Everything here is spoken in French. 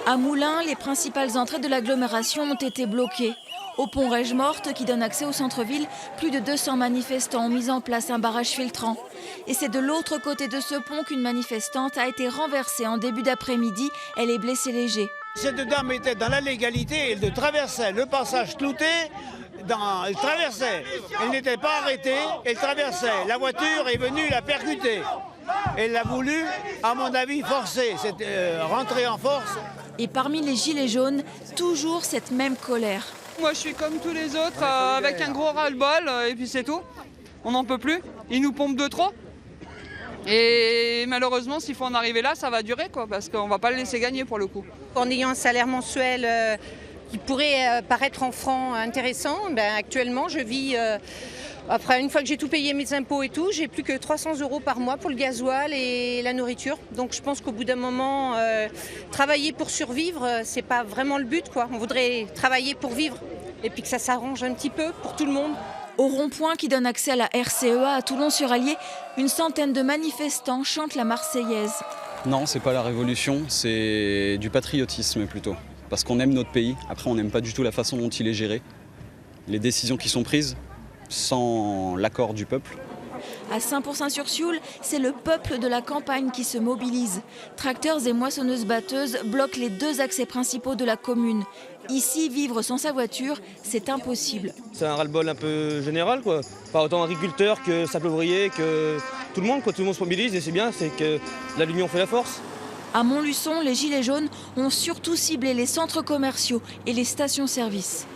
À Moulins, les principales entrées de l'agglomération ont été bloquées. Au pont Rège-Morte, qui donne accès au centre-ville, plus de 200 manifestants ont mis en place un barrage filtrant. Et c'est de l'autre côté de ce pont qu'une manifestante a été renversée en début d'après-midi. Elle est blessée léger. Cette dame était dans la légalité, elle traversait le passage Clouté, elle traversait. Elle n'était pas arrêtée, elle traversait. La voiture est venue la percuter. Elle l'a voulu, à mon avis, forcer, rentrer en force. Et parmi les gilets jaunes, toujours cette même colère. Moi je suis comme tous les autres, avec un gros ras-le-bol, et puis c'est tout. On n'en peut plus, ils nous pompent de trop. Et malheureusement, s'il faut en arriver là, ça va durer, quoi, parce qu'on ne va pas le laisser gagner pour le coup. En ayant un salaire mensuel qui pourrait paraître en francs intéressant, actuellement je vis, après une fois que j'ai tout payé mes impôts et tout, j'ai plus que 300 € par mois pour le gasoil et la nourriture. Donc je pense qu'au bout d'un moment, travailler pour survivre, c'est pas vraiment le but, quoi. On voudrait travailler pour vivre et puis que ça s'arrange un petit peu pour tout le monde. Au rond-point qui donne accès à la RCEA à Toulon-sur-Allier, une centaine de manifestants chantent la Marseillaise. Non, c'est pas la révolution, c'est du patriotisme plutôt. Parce qu'on aime notre pays, après on n'aime pas du tout la façon dont il est géré. Les décisions qui sont prises sans l'accord du peuple. À Saint-Pourçain-sur-Sioule, c'est le peuple de la campagne qui se mobilise. Tracteurs et moissonneuses-batteuses bloquent les deux accès principaux de la commune. Ici, vivre sans sa voiture, c'est impossible. C'est un ras-le-bol un peu général, quoi. Pas autant d'agriculteurs que simples ouvriers, que tout le monde, quoi. Tout le monde se mobilise et c'est bien, c'est que l'union fait la force. À Montluçon, les Gilets jaunes ont surtout ciblé les centres commerciaux et les stations-service.